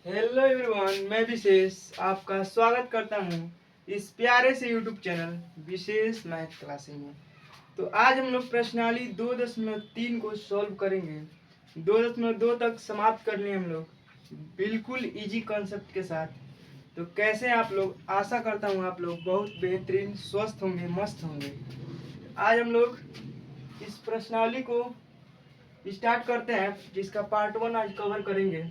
Hello everyone, मैं विशेष आपका स्वागत करता हूँ इस प्यारे से यूट्यूब चैनल विशेष मैथ क्लासेस में। तो आज हम लोग प्रश्नावली 2.3 को सॉल्व करेंगे। 2.2 तक समाप्त कर लिए हम लोग बिल्कुल इजी कॉन्सेप्ट के साथ। तो कैसे आप लोग, आशा करता हूँ आप लोग बहुत बेहतरीन स्वस्थ होंगे, मस्त होंगे। आज हम लोग इस प्रश्नावली को स्टार्ट करते हैं, जिसका पार्ट 1 आज कवर करेंगे।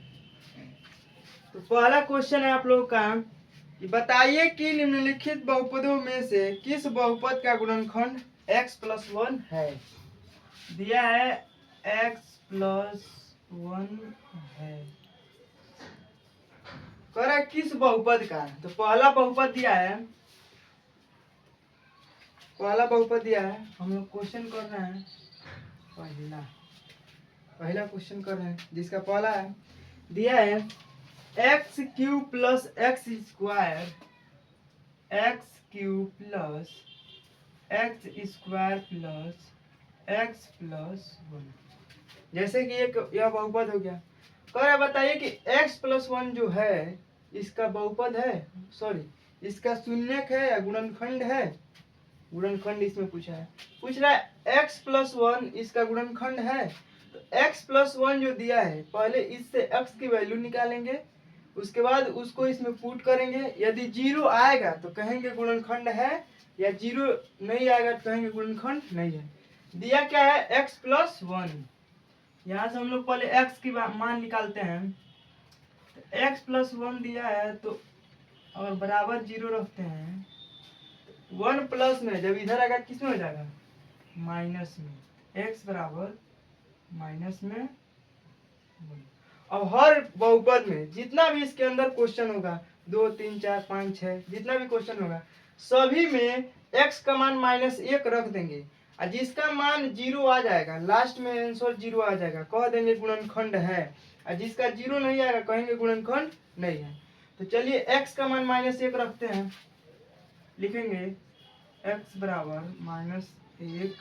तो पहला क्वेश्चन है आप लोगों का कि बताइए कि निम्नलिखित बहुपदों में से किस बहुपद का गुणनखंड x+1 है। दिया है x+1 है, कह रहा है किस बहुपद का। तो पहला बहुपद दिया है, हम लोग क्वेश्चन कर रहे हैं। पहला क्वेश्चन कर रहे हैं जिसका पहला है, दिया है x³ plus x square, x³ plus x square plus x+1। जैसे कि एक यह बहुपद हो गया। कह रहा बताइए कि x+1 जो है इसका बहुपद है, सॉरी इसका शून्यक है या गुणनखंड है। गुणनखंड इसमें पूछ रहा है x+1 इसका गुणनखंड है। तो x+1 जो दिया है, पहले इससे x की वैल्यू निकालेंगे, उसके बाद उसको इसमें पुट करेंगे। यदि 0 आएगा तो कहेंगे गुणनखंड है, या 0 नहीं आएगा तो कहेंगे गुणनखंड नहीं है। दिया क्या है x+1। यहाँ से हम लोग पहले x की मान निकालते हैं। तो x+1 दिया है, तो और बराबर 0 रखते हैं। 1 प्लस में जब इधर आएगा किस में हो जाएगा, माइनस में। x बराबर माइनस में 1। अब हर बहुपद में जितना भी इसके अंदर क्वेश्चन होगा, 2 3 4 5 6 जितना भी क्वेश्चन होगा, सभी में x का मान -1 रख देंगे। और जिसका मान 0 आ जाएगा, लास्ट में आंसर 0 आ जाएगा, कह देंगे गुणनखंड है। और जिसका 0 नहीं आएगा कहेंगे गुणनखंड नहीं है। तो चलिए x का मान -1 रखते हैं। लिखेंगे x बराबर -1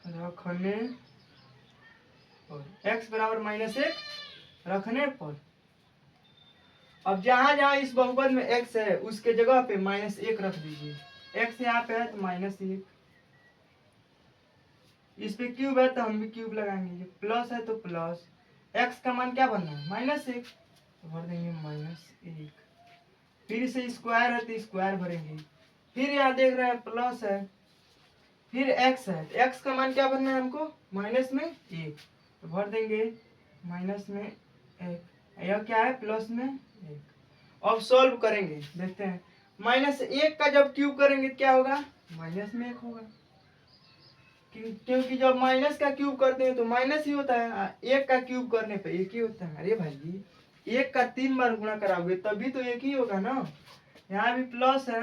रखने पर, x बराबर -1 रखने पर, अब जहां जहां इस बहुपद में x है उसके जगह पे -1 रख दीजिए। x यहाँ पे है तो -1, इस पे क्यूब है तो हम भी क्यूब लगाएंगे। ये प्लस है तो प्लस, x का मान क्या बनना है -1, तो भर देंगे -1। फिर से स्क्वायर है तो स्क्वायर भरेंगे। फिर यहाँ देख रहे हैं प्लस है, फिर x है तो x का मान क्या बनना है हमको -1, तो भर देंगे -1। यह क्या है +1। अब सॉल्व करेंगे, देखते हैं। -1 का जब क्यूब करेंगे क्या होगा, -1 होगा। क्योंकि जब माइनस का क्यूब करते हैं तो माइनस ही होता है, 1 का क्यूब करने पे 1 ही होता है। अरे भाई 1 का 3 बार गुणा कराओगे तभी तो 1 ही होगा ना। यहाँ भी प्लस है,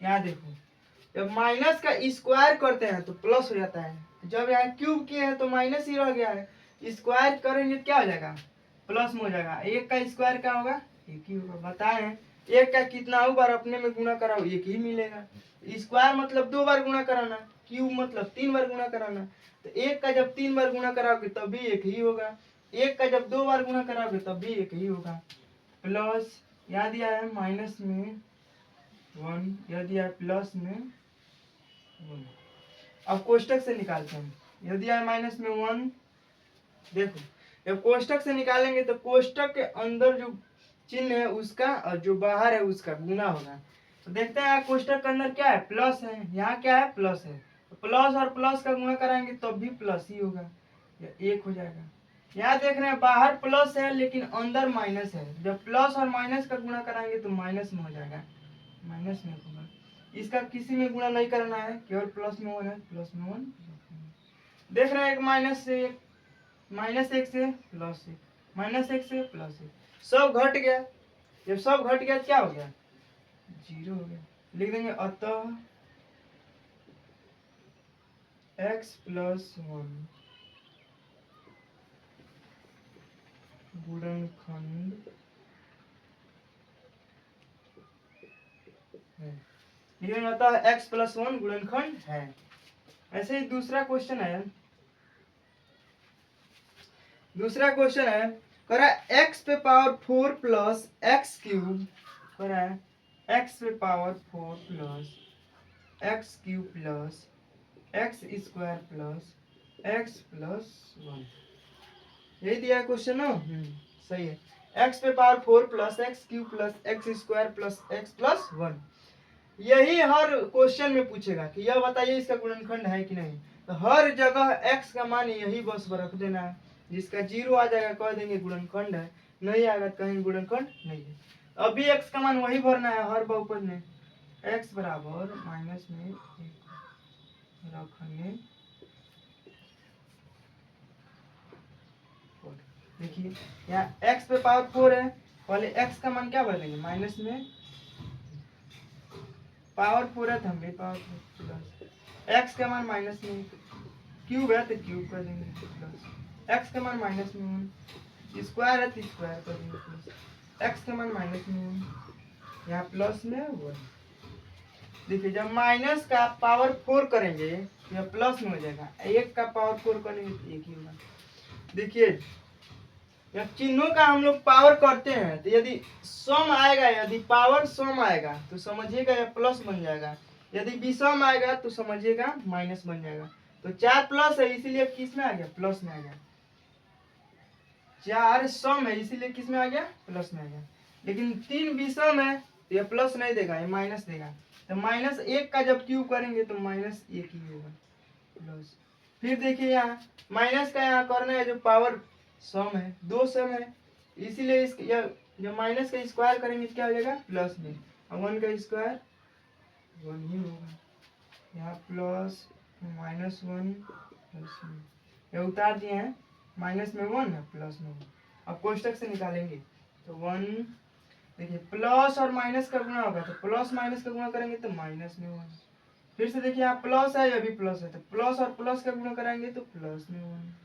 यहाँ देखो जब माइनस का स्क्वायर करते हैं तो प्लस हो जाता है, जब यहाँ क्यूब किए हैं तो माइनस ही रह गया है। स्क्वायर करेंगे क्या हो जाएगा, प्लस में हो जाएगा। 1 का स्क्वायर क्या होगा, 1 ही होगा। बताएं 1 का कितना बार अपने में गुणा कराओ 1 ही मिलेगा। स्क्वायर मतलब 2 बार गुणा कराना, क्यूब मतलब 3 बार गुणा कराना। तो 1 का जब 3 बार गुणा कराओगे तब भी 1 ही होगा। 1 का जब 2 बार गुणा कराओगे तब भी 1 ही होगा। प्लस यहाँ दिया है -1, यह दिया है +1। अब कोष्टक से निकालते हैं। यदि है -1, देखो जब कोष्टक से निकालेंगे तो कोष्टक के अंदर जो चिन्ह है उसका और जो बाहर है उसका गुना होगा। तो देखते हैं कोष्टक के अंदर क्या है, प्लस है, यहाँ क्या है प्लस है। तो प्लस और प्लस का गुणा कराएंगे तब भी प्लस ही होगा, 1 हो जाएगा। यहाँ देख रहे हैं बाहर प्लस है लेकिन अंदर माइनस है, जब प्लस और माइनस का गुणा कराएंगे तो माइनस में हो जाएगा, माइनस में होगा। इसका किसी में गुणा नहीं करना है, केवल प्लस में 1 है, प्लस में 1। देख रहे हैं -1 से -1 से +1, -1 से +1, सब घट गया। जब सब घट गया क्या हो गया, 0 हो गया। लिख देंगे अतः x+1 गुणनखंड है। लिख देंगे अतः x+1 गुणनखंड है। ऐसे ही दूसरा क्वेश्चन है, दूसरा क्वेश्चन है, कह रहा है x पे पावर 4 प्लस एक्स क्यूब, कह रहा है x पे power 4 plus x cube plus x square plus x plus 1, यही दिया है क्वेश्चन ना। सही है। x पे power 4 plus x cube plus x square plus x plus 1, यही हर क्वेश्चन में पूछेगा कि यह बताइए इसका गुणनखंड है कि नहीं। तो हर जगह x का मान यही बस रख देना है, जिसका 0 आ जाएगा कह देंगे गुणनखंड है, नहीं आएगा तो कहेंगे गुणनखंड नहीं है। अभी x का मान वही भरना है हर बहुपद में, x बराबर माइनस में 1 रखने। देखिए यहाँ x पे पावर 4 है, पहले x का मान क्या भर देंगे माइनस में, पावर 4 है तो हम भी पावर प्लस x का मान माइनस में, क्यूब है तो क्यूब कर देंगे प्लस x का मान माइनस में 1, स्क्वायर है तो स्क्वायर कर देंगे प्लस x का मान माइनस में 1, यहाँ प्लस में 1। देखिए जब माइनस का पावर 4 करेंगे तो यह प्लस में हो जाएगा, 1 का पावर 4 करेंगे तो 1 ही होगा। देखिए जब चिन्हों का हम लोग पावर करते हैं तो यदि सम आएगा, यदि पावर सम आएगा तो समझिएगा यह प्लस बन जाएगा, यदि विषम आएगा तो समझिएगा माइनस बन जाएगा। तो 4 प्लस है इसीलिए किस में आ गया, प्लस में आ गया। 4 सम है इसीलिए किस में आ गया, प्लस में आ गया। लेकिन 3 विषम है तो यह प्लस नहीं देगा, ये माइनस देगा। तो माइनस 1 का जब क्यूब करेंगे तो माइनस 1 ही होगा प्लस। फिर देखिए यहाँ माइनस का यहाँ करना है जो पावर सम है, 2 सम है इसीलिए इस जब माइनस का स्क्वायर करेंगे क्या हो जाएगा प्लस में, और 1 का स्क्वायर 1 ही होगा। यहाँ प्लस माइनस 1 प्लस 1, ये उतार दिए हैं, माइनस में 1 है प्लस में 1। अब कोष्टक से निकालेंगे तो 1, देखिए प्लस और माइनस का गुणा होगा तो प्लस माइनस का गुणा करेंगे तो माइनस में 1। फिर से देखिए यहाँ प्लस है, ये भी प्लस है तो प्लस और प्लस का गुणा कराएंगे तो प्लस में 1।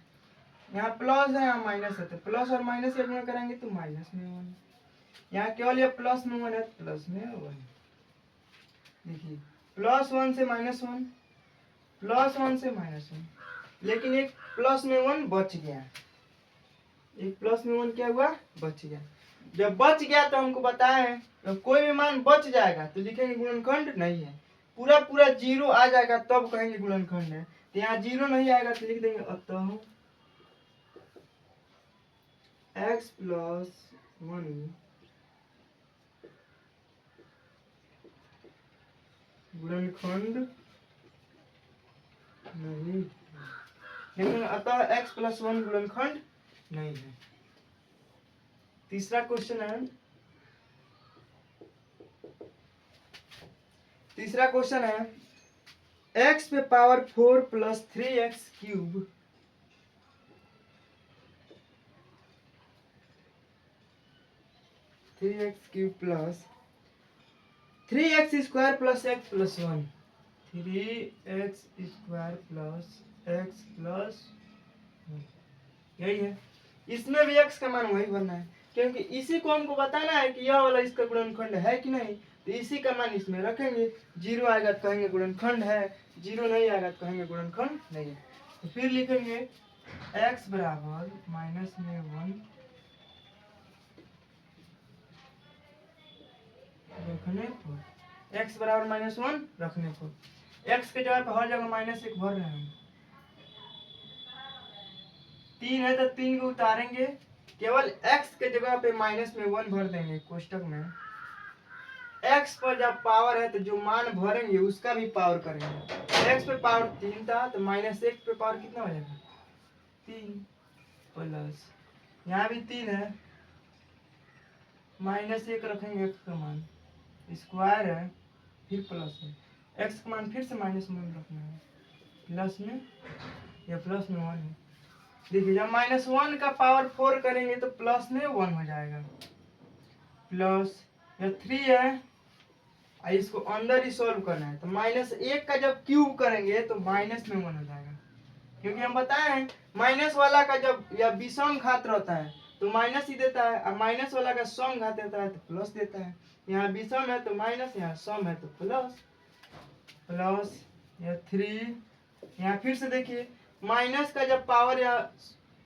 यहाँ प्लस है यहाँ माइनस है तो प्लस और माइनस का गुणा कराएंगे तो माइनस में 1। यहाँ केवल ये प्लस में 1 है प्लस में 1। देखिए प्लस 1 से माइनस 1, प्लस 1 से माइनस 1, लेकिन एक प्लस में 1 बच गया, एक प्लस में 1 क्या हुआ बच गया। जब बच गया तो हमको बताया है तो कोई भी मान बच जाएगा तो लिखेंगे गुणनखंड नहीं है, पूरा पूरा 0 आ जाएगा तब कहेंगे गुणनखंड है। तो यहाँ 0 नहीं आएगा तो लिख देंगे अतः x प्लस 1 गुणनखंड नहीं, लेकिन अतः x प्लस 1 गुणनखंड नहीं है। तीसरा क्वेश्चन है, तीसरा क्वेश्चन है x पे power 4 plus 3x cube, plus 3x square plus x plus 1, 3x square plus x plus 1, यही है। इसमें भी x का मान वही भरना है क्योंकि इसी को हमको बताना है कि यह वाला इसका गुणनखंड है कि नहीं। तो इसी का मान इसमें रखेंगे, 0 आएगा तो कहेंगे गुणनखंड है, 0 नहीं आएगा तो कहेंगे गुणनखंड नहीं है। तो फिर लिखेंगे x बराबर माइनस में 1 रखने पर, x बराबर माइनस 1 रखने पर, x के जगह पर हर जगह माइनस 1 भर रहे हैं। 3 है तो 3 को उतारेंगे, केवल x के जगह पे माइनस में 1 भर देंगे कोष्टक में। x पर जब पावर है तो जो मान भरेंगे उसका भी पावर करेंगे। x पे पावर 3 था तो माइनस 1 पे पावर कितना हो जाएगा 3 प्लस, यहाँ भी 3 है, माइनस 1 रखेंगे x का मान, स्क्वायर है फिर प्लस है, x का मान फिर से माइनस 1 रखना है, प्लस में या प्लस में 1 है। देखिए जब माइनस 1 का पावर 4 करेंगे तो प्लस में 1 हो जाएगा, प्लस या 3 है, इसको अंदर ही सॉल्व करना है। तो माइनस 1 का जब क्यूब करेंगे तो माइनस में 1 हो जाएगा, क्योंकि हम बताए हैं माइनस वाला का जब या विषम घात रहता है तो माइनस ही देता है, और माइनस वाला का सम घात देता है तो प्लस देता है। यहाँ विषम है तो माइनस, यहाँ सम है तो प्लस, प्लस या 3। यहाँ फिर से देखिए माइनस का जब पावर या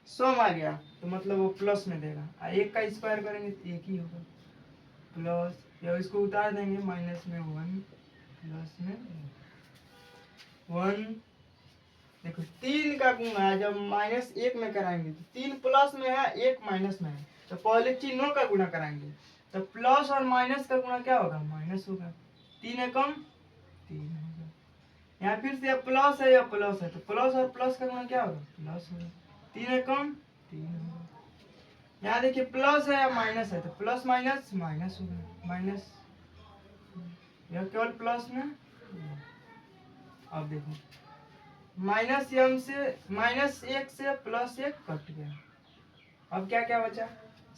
सम आ गया तो मतलब वो प्लस में देगा, और एक का स्क्वायर करेंगे तो एक ही होगा प्लस, या इसको उतार देंगे माइनस में 1 प्लस में 1। देखो 3 का गुणा जब माइनस 1 में कराएंगे तो 3 प्लस में है 1 माइनस में है, तो पहले चिन्हों का गुणा कराएंगे तो प्लस और माइनस का गुणा क्या होगा, माइनस होगा। 3 एकम 3 होगा। यहाँ फिर से प्लस है या प्लस है तो प्लस और प्लस का गुणा क्या होगा, प्लस होगा। 3 एकम 3 होगा। यहाँ देखिए प्लस है या माइनस है तो प्लस माइनस माइनस होगा, माइनस, यह केवल प्लस में। अब देखो माइनस एम से माइनस 1 से प्लस 1 कट गया, अब क्या क्या बचा,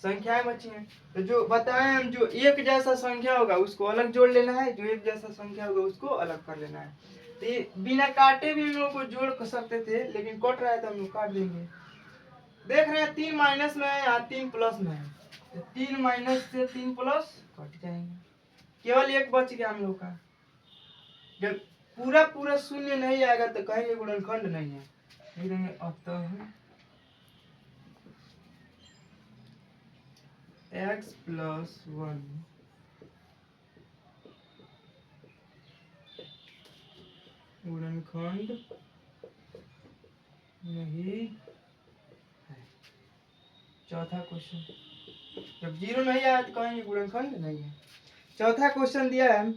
संख्याएं बची हैं। तो जो बताएं हम, जो एक जैसा संख्या होगा उसको अलग जोड़ लेना है, जो एक जैसा संख्या होगा उसको अलग कर लेना है। तो ये बिना काटे भी हम लोग को जोड़ सकते थे, लेकिन कट रहा है तो हम लोग काट देंगे। देख रहे हैं 3 माइनस में है या 3 प्लस में है, तो 3 माइनस से 3 प्लस कट जाएंगे, केवल एक बच गया हम लोग का। जब पूरा पूरा शून्य नहीं आएगा तो कहेंगे गुणनखंड नहीं है, लिखेंगे अतः x प्लस 1 गुणनखंड नहीं है। चौथा क्वेश्चन, जब 0 नहीं आया तो कहेंगे गुणनखंड नहीं है। चौथा क्वेश्चन दिया है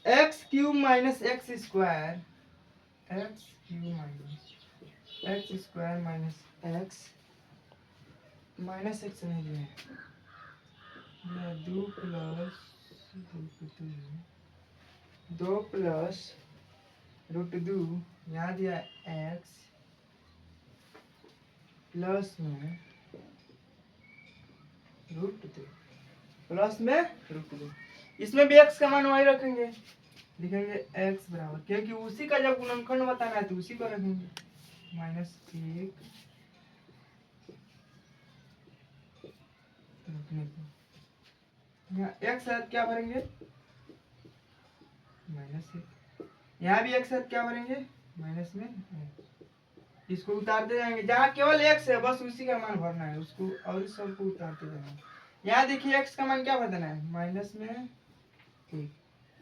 x cube minus x square, x cube minus x square minus x नहीं दिया है, 2 प्लस 2 प्लस रूट 2, यहाँ दिया एक्स प्लस में रूट 2, प्लस में रूट 2, इसमें भी एक्स का मान वही रखेंगे, लिखेंगे एक्स बराबर, क्योंकि उसी का जब गुणनखंड बताना है तो उसी को रखेंगे -1 रखने को। यहाँ एक्स है क्या भरेंगे -1, यहाँ भी एक्स है क्या भरेंगे माइनस में, इसको उतारते जाएंगे, जहाँ केवल एक्स है बस उसी का मान भरना है, उसको और इस सबको उतारते जाएंगे। यहाँ देखिए एक्स का मान क्या भरना है माइनस में 1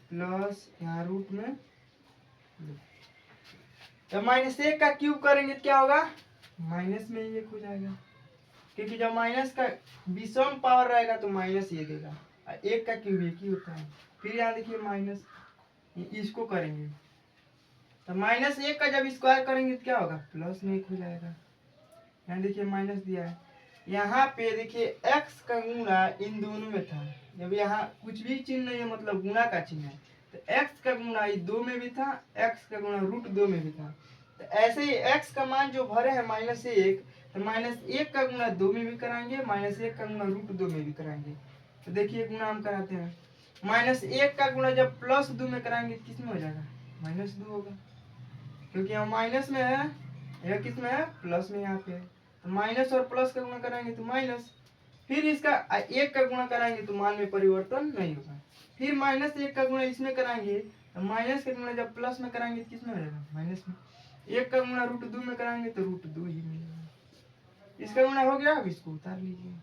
प्लस यहाँ रूट में 2। जब -1 का क्यूब करेंगे तो क्या होगा माइनस में 1 हो जाएगा, क्योंकि जब माइनस का विषम पावर रहेगा तो माइनस ये देगा, और 1 का क्यूब 1 ही होता है। फिर यहाँ देखिए माइनस, इसको करेंगे तो -1 का जब स्क्वायर करेंगे तो क्या होगा प्लस में 1 हो जाएगा। यहाँ देखिए माइनस दिया है, यहाँ पे देखिए x का गुणा इन दोनों में था, जब यहाँ कुछ भी चिन्ह नहीं है मतलब गुणा का चिन्ह है, तो x का गुणा ये 2 में भी था, x का गुणा रूट 2 में भी था। तो ऐसे ही x का मान जो भरे है -1, तो -1 का गुणा 2 में भी कराएंगे, -1 का गुणा रूट 2 में भी कराएंगे। तो देखिए गुणा हम कराते हैं, -1 का गुणा जब +2 में कराएंगे किस में हो जाएगा -2 होगा, क्योंकि यहाँ माइनस में है, यह किस में है प्लस में, यहाँ पे है तो माइनस और प्लस का गुणा कराएंगे तो माइनस, फिर इसका 1 का गुणा कराएंगे तो मान में परिवर्तन नहीं होगा, फिर -1 का गुणा इसमें कराएंगे तो माइनस का गुणा जब प्लस में कराएंगे तो किस में हो जाएगा माइनस में, 1 का गुणा रूट 2 में कराएंगे तो रूट 2 ही मिलेगा। इसका गुणा हो गया, अब इसको उतार लीजिए।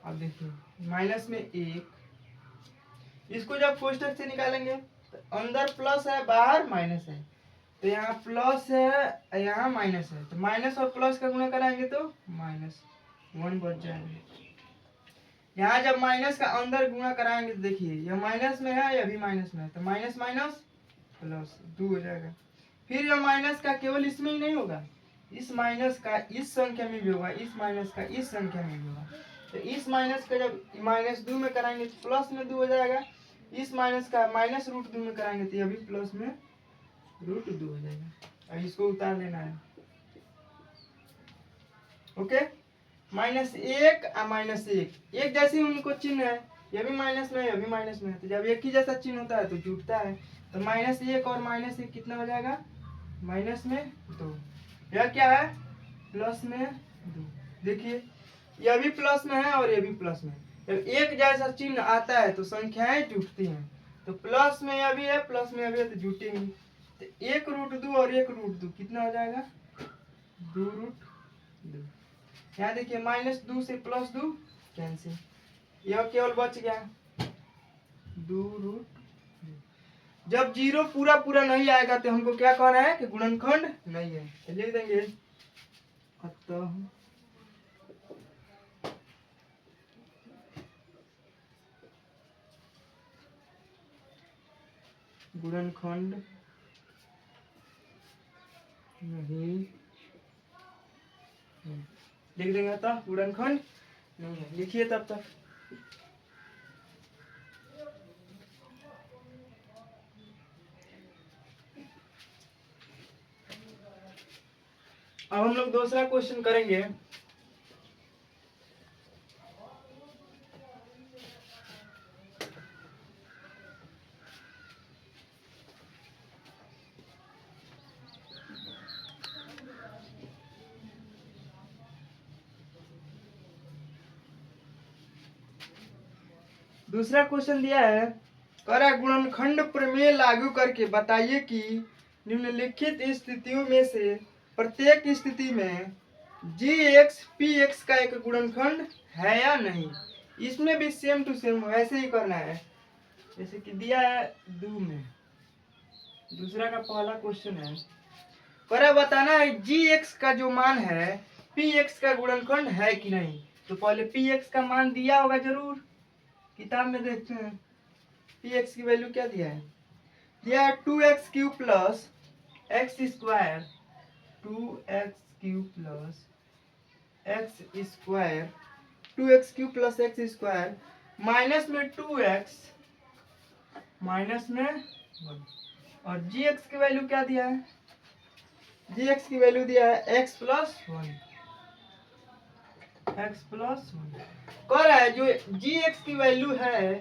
अब देखिए माइनस में 1, इसको जब कोष्टक से निकालेंगे तो अंदर प्लस है बाहर माइनस है, तो यहाँ प्लस है यहाँ माइनस है, तो माइनस और प्लस का गुणा कराएंगे तो -1 बच जाएगा। यहाँ जब माइनस का अंदर गुणा कराएंगे तो देखिए यह माइनस में है, यह भी माइनस में है, तो माइनस माइनस प्लस 2 हो जाएगा। फिर यह माइनस का केवल इसमें ही नहीं होगा, इस माइनस का इस संख्या में भी होगा, इस माइनस का इस संख्या में भी होगा, तो इस माइनस का जब -2 में कराएंगे तो प्लस में 2 हो जाएगा, इस माइनस का -√2 में कराएंगे तो यह भी प्लस में √2 हो जाएगा, और इसको उतार लेना है। ओके, -1 और -1 एक जैसे ही उनको चिन्ह है, यह भी माइनस में यह भी माइनस में है, तो जब एक ही जैसा चिन्ह होता है तो जुटता है, तो -1 और -1 कितना हो जाएगा -2, यह क्या है प्लस में 2। देखिए यह भी प्लस में है और यह भी प्लस में है, जब एक जैसा चिन्ह आता है तो संख्याएं जुटती हैं, तो प्लस में यह भी है प्लस में यह भी है तो जुटेंगी, तो 1 √2 और 1 √2 कितना हो जाएगा 2 रूट 2। यहाँ देखिए -2 से +2 कैंसिल, यह केवल बच गया 2 रूट 2। जब 0 पूरा पूरा नहीं आएगा तो हमको क्या कहना है कि गुणनखंड नहीं है, तो लिख देंगे अतः गुणनखंड नहीं है। लिख देंगे अतः गुणनखंड नहीं है। लिखिए तब तक। अब हम लोग दूसरा क्वेश्चन करेंगे। दूसरा क्वेश्चन दिया है, कह रहा है गुणनखंड प्रमेय लागू करके बताइए कि निम्नलिखित स्थितियों में से प्रत्येक स्थिति में gx px का एक गुणनखंड है या नहीं। इसमें भी सेम टू सेम वैसे ही करना है जैसे कि दिया है 2 में। दूसरा का पहला क्वेश्चन है, कह रहा है बताना है gx का जो मान है px का गुणनखंड है कि नहीं। तो पहले px का मान दिया होगा जरूर, किताब में देखते हैं px की वैल्यू क्या दिया है। दिया है 2x³ plus x square, 2x³ plus x square, 2x³ plus x square minus में 2x माइनस में 1। और gx की वैल्यू क्या दिया है, gx की वैल्यू दिया है x प्लस 1, x प्लस 1। कह रहा है जो gx की वैल्यू है